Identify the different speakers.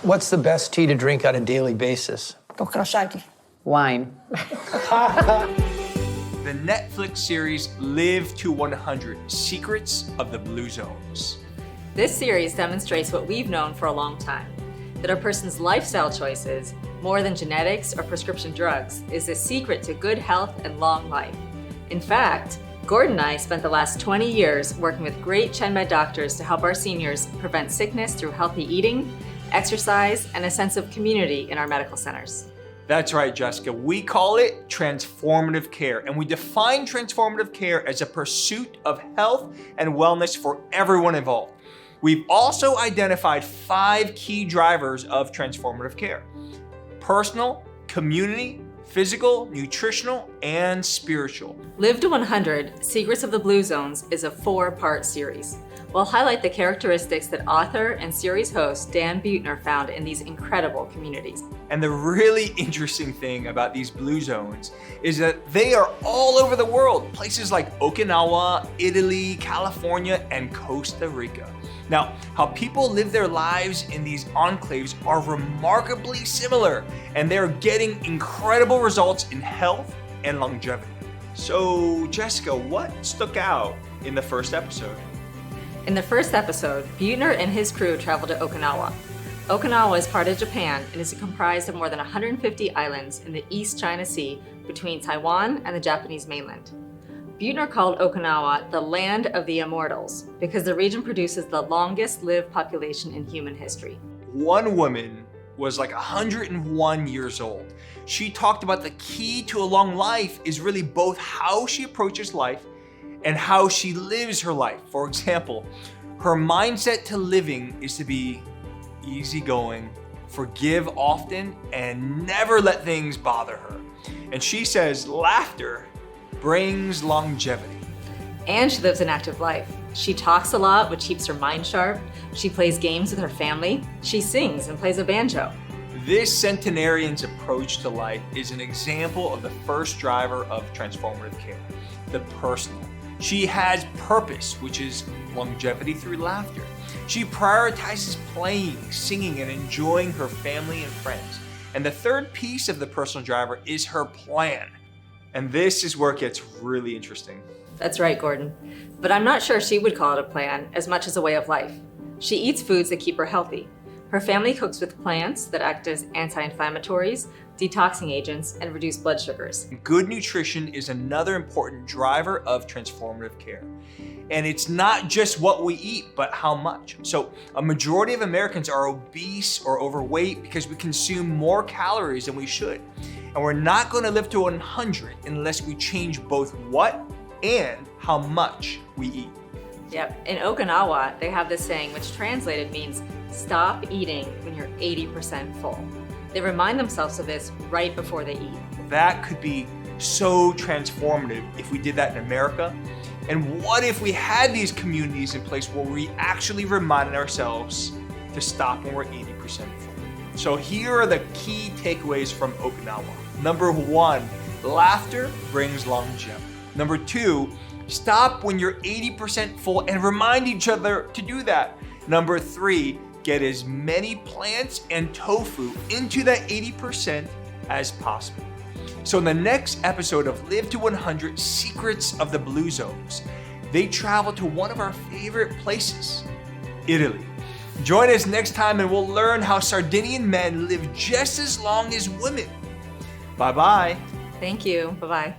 Speaker 1: What's the best tea to drink on a daily basis?
Speaker 2: Wine.
Speaker 3: The Netflix series Live to 100, Secrets of the Blue Zones.
Speaker 4: This series demonstrates what we've known for a long time, that a person's lifestyle choices, more than genetics or prescription drugs, is the secret to good health and long life. In fact, Gordon and I spent the last 20 years working with great ChenMed doctors to help our seniors prevent sickness through healthy eating, exercise, and a sense of community in our medical centers.
Speaker 3: That's right, Jessica. We call it transformative care, and we define transformative care as a pursuit of health and wellness for everyone involved. We've also identified 5 key drivers of transformative care: personal, community, physical, nutritional, and spiritual.
Speaker 4: Live to 100, Secrets of the Blue Zones is a 4-part series. We'll highlight the characteristics that author and series host Dan Buettner found in these incredible communities.
Speaker 3: And the really interesting thing about these blue zones is that they are all over the world, places like Okinawa, Italy, California, and Costa Rica. Now, how people live their lives in these enclaves are remarkably similar, and they're getting incredible results in health and longevity. So, Jessica, what stuck out in the first episode?
Speaker 4: In the first episode, Buettner and his crew traveled to Okinawa. Okinawa is part of Japan and is comprised of more than 150 islands in the East China Sea between Taiwan and the Japanese mainland. Buettner called Okinawa the land of the immortals because the region produces the longest lived population in human history.
Speaker 3: One woman was like 101 years old. She talked about the key to a long life is really both how she approaches life and how she lives her life. For example, her mindset to living is to be easygoing, forgive often, and never let things bother her. And she says laughter brings longevity.
Speaker 4: And she lives an active life. She talks a lot, which keeps her mind sharp. She plays games with her family. She sings and plays a banjo.
Speaker 3: This centenarian's approach to life is an example of the first driver of transformative care, the personal. She has purpose, which is longevity through laughter. She prioritizes playing, singing, and enjoying her family and friends. And the third piece of the personal driver is her plan. And this is where it gets really interesting.
Speaker 4: That's right, Gordon. But I'm not sure she would call it a plan as much as a way of life. She eats foods that keep her healthy. Her family cooks with plants that act as anti-inflammatories, detoxing agents, and reduce blood sugars.
Speaker 3: Good nutrition is another important driver of transformative care. And it's not just what we eat, but how much. So a majority of Americans are obese or overweight because we consume more calories than we should. And we're not going to live to 100 unless we change both what and how much we eat.
Speaker 4: Yep, in Okinawa, they have this saying which translated means stop eating when you're 80% full. They remind themselves of this right before they eat.
Speaker 3: That could be so transformative if we did that in America. And what if we had these communities in place where we actually reminded ourselves to stop when we're 80% full? So here are the key takeaways from Okinawa. Number 1, laughter brings longevity. Number 2, stop when you're 80% full and remind each other to do that. Number 3, get as many plants and tofu into that 80% as possible. So in the next episode of Live to 100 Secrets of the Blue Zones, they travel to one of our favorite places, Italy. Join us next time and we'll learn how Sardinian men live just as long as women. Bye-bye.
Speaker 4: Thank you. Bye-bye.